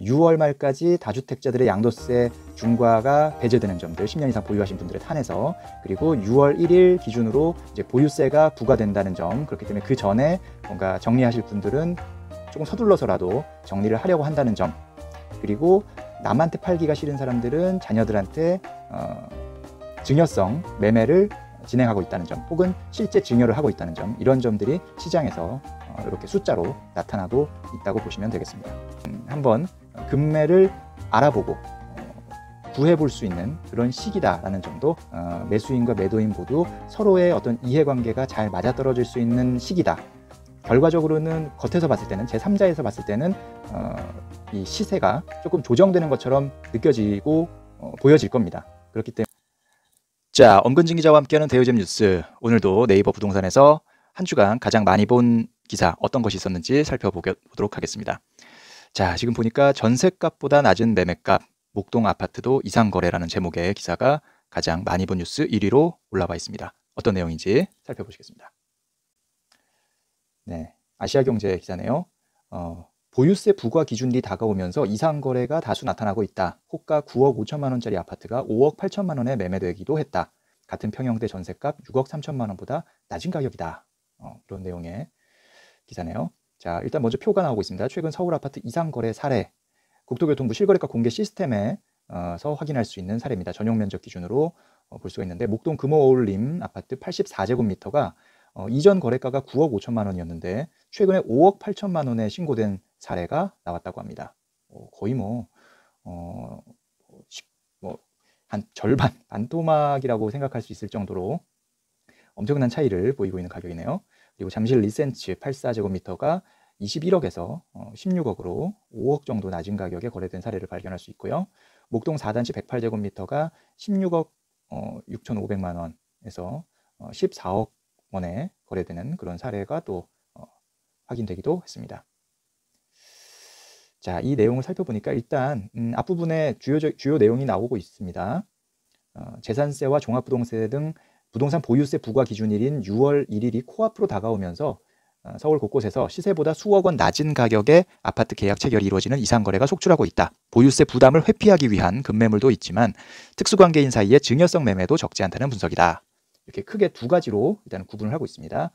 6월 말까지 다주택자들의 양도세 중과가 배제되는 점들, 10년 이상 보유하신 분들에 한해서, 그리고 6월 1일 기준으로 이제 보유세가 부과된다는 점, 그렇기 때문에 그 전에 뭔가 정리하실 분들은 조금 서둘러서라도 정리를 하려고 한다는 점, 그리고 남한테 팔기가 싫은 사람들은 자녀들한테 증여성 매매를 진행하고 있다는 점, 혹은 실제 증여를 하고 있다는 점, 이런 점들이 시장에서 이렇게 숫자로 나타나고 있다고 보시면 되겠습니다. 한번 금매를 알아보고 구해볼 수 있는 그런 시기다라는 점도, 매수인과 매도인 모두 서로의 어떤 이해관계가 잘 맞아떨어질 수 있는 시기다. 결과적으로는 겉에서 봤을 때는, 제3자에서 봤을 때는 이 시세가 조금 조정되는 것처럼 느껴지고 보여질 겁니다. 그렇기 때문에 자, 엄근진 기자와 함께하는 대요잼 뉴스, 오늘도 네이버 부동산에서 한 주간 가장 많이 본 기사 어떤 것이 있었는지 살펴보도록 하겠습니다. 자, 지금 보니까 전셋값보다 낮은 매매값, 목동 아파트도 이상거래라는 제목의 기사가 가장 많이 본 뉴스 1위로 올라와 있습니다. 어떤 내용인지 살펴보시겠습니다. 네, 아시아경제 기사네요. 보유세 부과 기준일이 다가오면서 이상거래가 다수 나타나고 있다. 호가 9억 5천만 원짜리 아파트가 5억 8천만 원에 매매되기도 했다. 같은 평형대 전셋값 6억 3천만 원보다 낮은 가격이다. 이런 내용의 기사네요. 자, 일단 먼저 표가 나오고 있습니다. 최근 서울 아파트 이상거래 사례, 국토교통부 실거래가 공개 시스템에서 확인할 수 있는 사례입니다. 전용 면적 기준으로 볼 수가 있는데, 목동 금호어울림 아파트 84제곱미터가 이전 거래가가 9억 5천만 원이었는데 최근에 5억 8천만 원에 신고된 사례가 나왔다고 합니다. 거의 한 절반, 반토막이라고 생각할 수 있을 정도로 엄청난 차이를 보이고 있는 가격이네요. 그리고 잠실 리센츠 84제곱미터가 21억에서 16억으로 5억 정도 낮은 가격에 거래된 사례를 발견할 수 있고요. 목동 4단지 108제곱미터가 16억 6,500만 원에서 14억 원에 거래되는 그런 사례가 또 확인되기도 했습니다. 자, 이 내용을 살펴보니까 일단 앞부분에 주요 내용이 나오고 있습니다. 재산세와 종합부동세 등 부동산 보유세 부과 기준일인 6월 1일이 코앞으로 다가오면서 서울 곳곳에서 시세보다 수억 원 낮은 가격에 아파트 계약 체결이 이루어지는 이상거래가 속출하고 있다. 보유세 부담을 회피하기 위한 급매물도 있지만 특수관계인 사이의 증여성 매매도 적지 않다는 분석이다. 이렇게 크게 두 가지로 일단 구분을 하고 있습니다.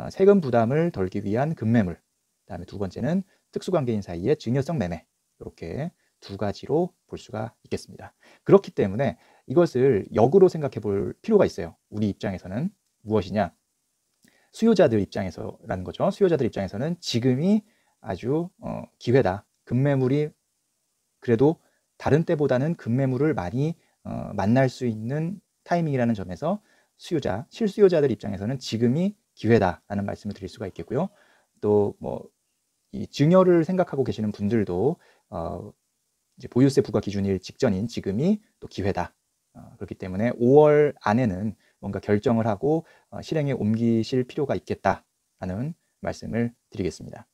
세금 부담을 덜기 위한 급매물, 그다음에 두 번째는 특수관계인 사이의 증여성 매매, 이렇게 두 가지로 볼 수가 있겠습니다. 그렇기 때문에 이것을 역으로 생각해 볼 필요가 있어요. 우리 입장에서는 무엇이냐? 수요자들 입장에서라는 거죠. 수요자들 입장에서는 지금이 아주 기회다. 급매물이 그래도 다른 때보다는 급매물을 많이 만날 수 있는 타이밍이라는 점에서 실수요자들 입장에서는 지금이 기회다라는 말씀을 드릴 수가 있겠고요. 또 이 증여를 생각하고 계시는 분들도 이제 보유세 부과 기준일 직전인 지금이 또 기회다. 그렇기 때문에 5월 안에는 뭔가 결정을 하고 실행에 옮기실 필요가 있겠다라는 말씀을 드리겠습니다.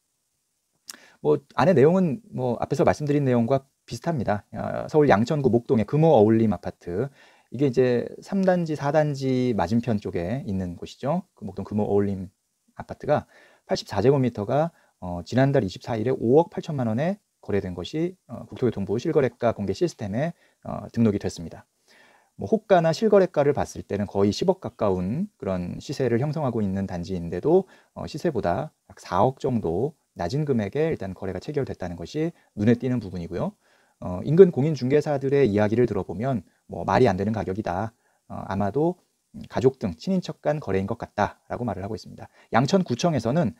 안의 내용은 앞에서 말씀드린 내용과 비슷합니다. 서울 양천구 목동의 금호어울림 아파트, 이게 이제 3단지, 4단지 맞은편 쪽에 있는 곳이죠. 그 목동 금호어울림 아파트가 84제곱미터가 지난달 24일에 5억 8천만 원에 거래된 것이 국토교통부 실거래가 공개 시스템에 등록이 됐습니다. 호가나 실거래가를 봤을 때는 거의 10억 가까운 그런 시세를 형성하고 있는 단지인데도 시세보다 약 4억 정도 낮은 금액에 일단 거래가 체결됐다는 것이 눈에 띄는 부분이고요. 인근 공인중개사들의 이야기를 들어보면 말이 안 되는 가격이다. 아마도 가족 등 친인척 간 거래인 것 같다라고 말을 하고 있습니다. 양천구청에서는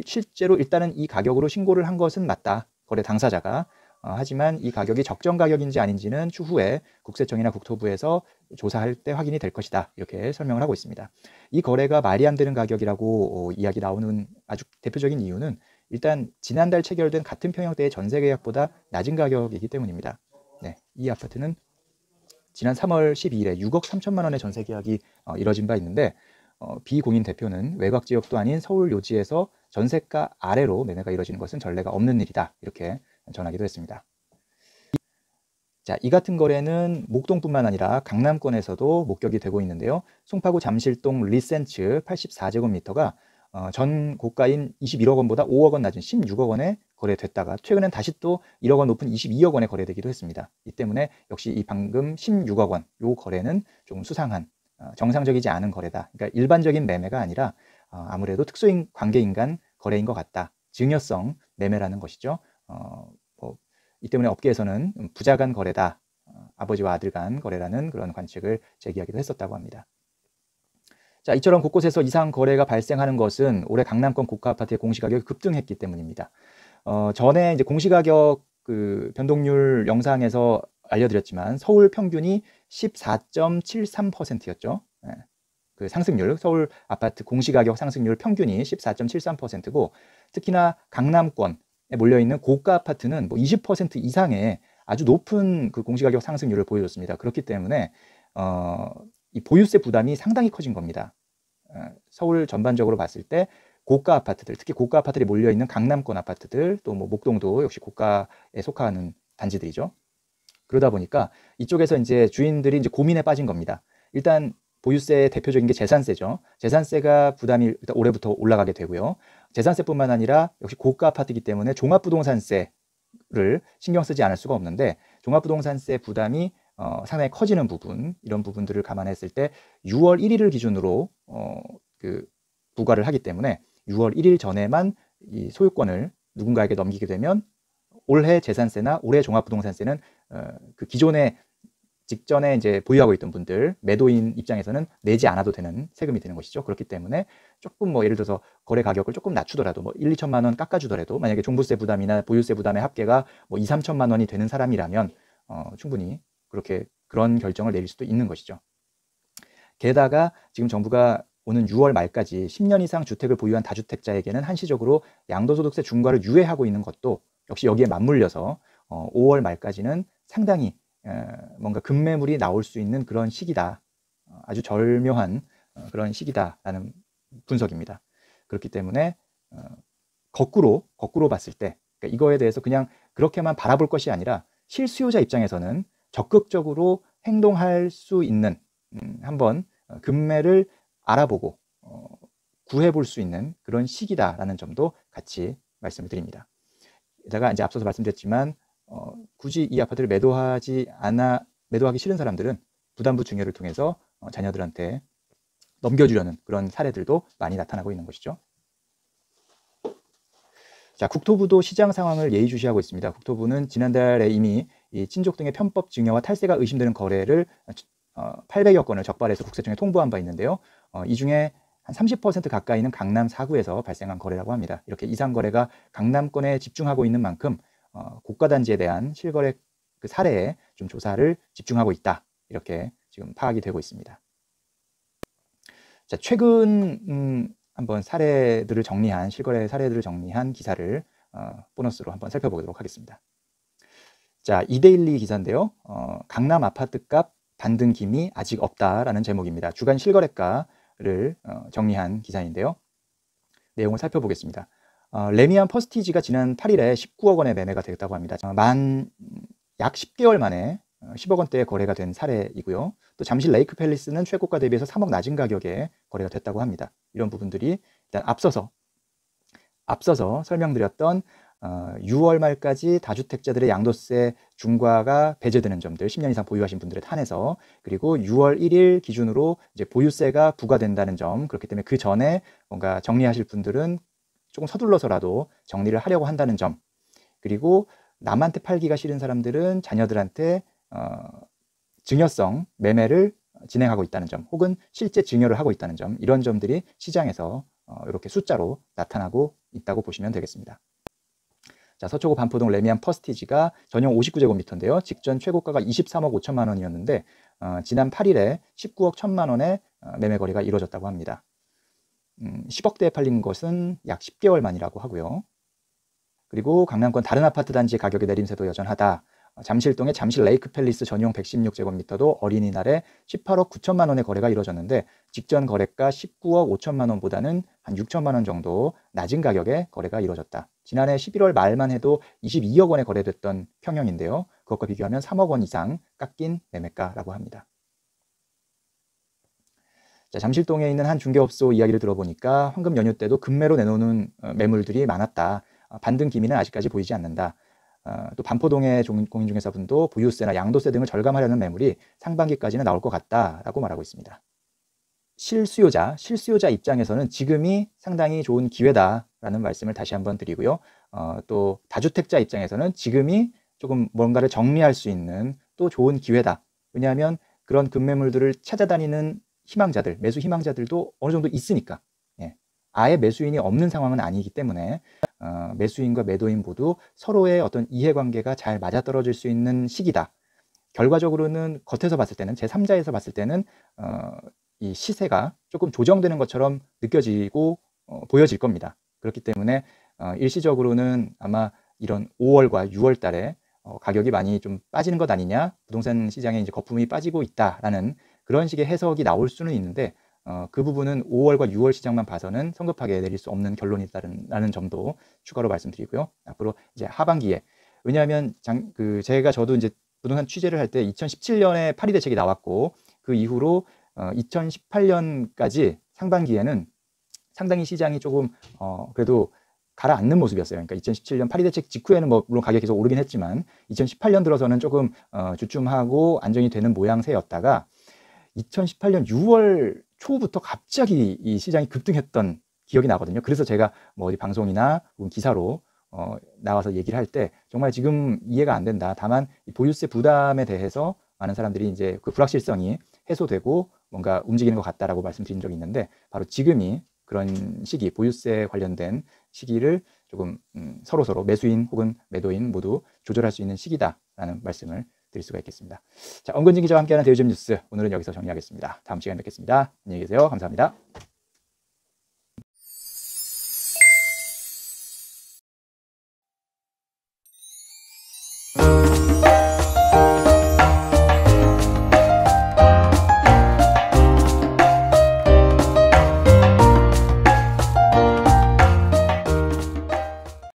실제로 일단은 이 가격으로 신고를 한 것은 맞다. 거래 당사자가. 하지만 이 가격이 적정 가격인지 아닌지는 추후에 국세청이나 국토부에서 조사할 때 확인이 될 것이다. 이렇게 설명을 하고 있습니다. 이 거래가 말이 안 되는 가격이라고 이야기 나오는 아주 대표적인 이유는 일단 지난달 체결된 같은 평형대의 전세 계약보다 낮은 가격이기 때문입니다. 네, 이 아파트는 지난 3월 12일에 6억 3천만 원의 전세 계약이 이뤄진 바 있는데, 비공인 대표는 외곽 지역도 아닌 서울 요지에서 전세가 아래로 매매가 이뤄지는 것은 전례가 없는 일이다. 이렇게 전하기도 했습니다. 자, 이 같은 거래는 목동뿐만 아니라 강남권에서도 목격이 되고 있는데요. 송파구 잠실동 리센츠 84제곱미터가 전 고가인 21억 원보다 5억 원 낮은 16억 원에 거래됐다가 최근엔 다시 또 1억 원 높은 22억 원에 거래되기도 했습니다. 이 때문에 역시 이 방금 16억 원 요 거래는 조금 수상한 정상적이지 않은 거래다. 그러니까 일반적인 매매가 아니라 아무래도 특수인 관계인 간 거래인 것 같다. 증여성 매매라는 것이죠. 이 때문에 업계에서는 부자 간 거래다. 아버지와 아들 간 거래라는 그런 관측을 제기하기도 했었다고 합니다. 자, 이처럼 곳곳에서 이상 거래가 발생하는 것은 올해 강남권 고가 아파트의 공시가격이 급등했기 때문입니다. 전에 이제 공시가격 그 변동률 영상에서 알려드렸지만 서울 평균이 14.73%였죠. 그 상승률, 서울 아파트 공시가격 상승률 평균이 14.73%고 특히나 강남권에 몰려있는 고가 아파트는 뭐 20% 이상의 아주 높은 그 공시가격 상승률을 보여줬습니다. 그렇기 때문에 이 보유세 부담이 상당히 커진 겁니다. 서울 전반적으로 봤을 때 고가 아파트들, 특히 고가 아파트들이 몰려있는 강남권 아파트들, 또 뭐 목동도 역시 고가에 속하는 단지들이죠. 그러다 보니까 이쪽에서 이제 주인들이 이제 고민에 빠진 겁니다. 일단 보유세의 대표적인 게 재산세죠. 재산세가 부담이 일단 올해부터 올라가게 되고요. 재산세뿐만 아니라 역시 고가 아파트이기 때문에 종합부동산세를 신경 쓰지 않을 수가 없는데 종합부동산세 부담이 상당히 커지는 부분, 이런 부분들을 감안했을 때 6월 1일을 기준으로 그 부과를 하기 때문에 6월 1일 전에만 이 소유권을 누군가에게 넘기게 되면 올해 재산세나 올해 종합부동산세는 그 기존에 직전에 이제 보유하고 있던 분들, 매도인 입장에서는 내지 않아도 되는 세금이 되는 것이죠. 그렇기 때문에 조금 뭐 예를 들어서 거래 가격을 조금 낮추더라도 뭐 1, 2천만 원 깎아주더라도 만약에 종부세 부담이나 보유세 부담의 합계가 뭐 2, 3천만 원이 되는 사람이라면 충분히 그런 결정을 내릴 수도 있는 것이죠. 게다가 지금 정부가 오는 6월 말까지 10년 이상 주택을 보유한 다주택자에게는 한시적으로 양도소득세 중과를 유예하고 있는 것도 역시 여기에 맞물려서 5월 말까지는 상당히 뭔가 급매물이 나올 수 있는 그런 시기다. 아주 절묘한 그런 시기다라는 분석입니다. 그렇기 때문에 거꾸로 봤을 때 그러니까 이거에 대해서 그냥 그렇게만 바라볼 것이 아니라 실수요자 입장에서는 적극적으로 행동할 수 있는 한번 급매를 알아보고 구해볼 수 있는 그런 시기다라는 점도 같이 말씀을 드립니다. 게다가 이제 앞서서 말씀드렸지만 굳이 이 아파트를 매도하기 싫은 사람들은 부담부 증여를 통해서 자녀들한테 넘겨주려는 그런 사례들도 많이 나타나고 있는 것이죠. 자, 국토부도 시장 상황을 예의주시하고 있습니다. 국토부는 지난달에 이미 이 친족 등의 편법 증여와 탈세가 의심되는 거래를 800여 건을 적발해서 국세청에 통보한 바 있는데요. 이 중에 한 30% 가까이는 강남 4구에서 발생한 거래라고 합니다. 이렇게 이상 거래가 강남권에 집중하고 있는 만큼 고가 단지에 대한 실거래 그 사례에 좀 조사를 집중하고 있다. 이렇게 지금 파악이 되고 있습니다. 자, 최근 한번 사례들을 정리한 실거래 사례들을 정리한 기사를 보너스로 한번 살펴보도록 하겠습니다. 자, 이데일리 기사인데요. 강남 아파트값 반등 기미 아직 없다라는 제목입니다. 주간 실거래가를 정리한 기사인데요. 내용을 살펴보겠습니다. 레미안 퍼스티지가 지난 8일에 19억 원에 매매가 되었다고 합니다. 약 10개월 만에 10억 원대에 거래가 된 사례이고요. 또 잠실 레이크 팰리스는 최고가 대비해서 3억 낮은 가격에 거래가 됐다고 합니다. 이런 부분들이 일단 앞서서 설명드렸던 6월 말까지 다주택자들의 양도세 중과가 배제되는 점들, 10년 이상 보유하신 분들에 한해서, 그리고 6월 1일 기준으로 이제 보유세가 부과된다는 점, 그렇기 때문에 그 전에 뭔가 정리하실 분들은 조금 서둘러서라도 정리를 하려고 한다는 점, 그리고 남한테 팔기가 싫은 사람들은 자녀들한테 증여성 매매를 진행하고 있다는 점, 혹은 실제 증여를 하고 있다는 점, 이런 점들이 시장에서 이렇게 숫자로 나타나고 있다고 보시면 되겠습니다. 자, 서초구 반포동 레미안 퍼스티지가 전용 59제곱미터인데요. 직전 최고가가 23억 5천만 원이었는데 지난 8일에 19억 1천만 원에 매매 거래가 이루어졌다고 합니다. 10억대에 팔린 것은 약 10개월 만이라고 하고요. 그리고 강남권 다른 아파트 단지의 가격의 내림세도 여전하다. 잠실동의 잠실 레이크 팰리스 전용 116제곱미터도 어린이날에 18억 9천만 원의 거래가 이루어졌는데 직전 거래가 19억 5천만 원보다는 한 6천만 원 정도 낮은 가격에 거래가 이루어졌다. 지난해 11월 말만 해도 22억 원에 거래됐던 평형인데요. 그것과 비교하면 3억 원 이상 깎인 매매가라고 합니다. 자, 잠실동에 있는 한 중개업소 이야기를 들어보니까 황금 연휴 때도 급매로 내놓는 매물들이 많았다. 반등 기미는 아직까지 보이지 않는다. 또 반포동의 공인중개사분도 보유세나 양도세 등을 절감하려는 매물이 상반기까지는 나올 것 같다라고 말하고 있습니다. 실수요자 입장에서는 지금이 상당히 좋은 기회다라는 말씀을 다시 한번 드리고요. 또 다주택자 입장에서는 지금이 조금 뭔가를 정리할 수 있는 또 좋은 기회다. 왜냐하면 그런 급매물들을 찾아다니는 희망자들, 매수 희망자들도 어느 정도 있으니까. 예. 아예 매수인이 없는 상황은 아니기 때문에 매수인과 매도인 모두 서로의 어떤 이해관계가 잘 맞아떨어질 수 있는 시기다. 결과적으로는 겉에서 봤을 때는, 제3자에서 봤을 때는 이 시세가 조금 조정되는 것처럼 느껴지고 보여질 겁니다. 그렇기 때문에 일시적으로는 아마 이런 5월과 6월 달에 가격이 많이 좀 빠지는 것 아니냐, 부동산 시장에 이제 거품이 빠지고 있다라는 그런 식의 해석이 나올 수는 있는데 그 부분은 5월과 6월 시장만 봐서는 성급하게 내릴 수 없는 결론이라는 점도 추가로 말씀드리고요. 앞으로 이제 하반기에, 왜냐하면 저도 이제 부동산 취재를 할 때 2017년에 파리 대책이 나왔고 그 이후로 2018년까지 상반기에는 상당히 시장이 조금 그래도 가라앉는 모습이었어요. 그러니까 2017년 파리 대책 직후에는 뭐 물론 가격이 계속 오르긴 했지만 2018년 들어서는 조금 주춤하고 안정이 되는 모양새였다가 2018년 6월 초부터 갑자기 이 시장이 급등했던 기억이 나거든요. 그래서 제가 뭐 어디 방송이나 기사로 나와서 얘기를 할 때 정말 지금 이해가 안 된다. 다만 보유세 부담에 대해서 많은 사람들이 이제 그 불확실성이 해소되고 뭔가 움직이는 것 같다라고 말씀드린 적이 있는데 바로 지금이 그런 시기, 보유세 관련된 시기를 조금 서로 매수인 혹은 매도인 모두 조절할 수 있는 시기다라는 말씀을 드릴 수가 있겠습니다. 자, 엄건진 기자와 함께하는 대우점 뉴스 오늘은 여기서 정리하겠습니다. 다음 시간에 뵙겠습니다. 안녕히 계세요. 감사합니다.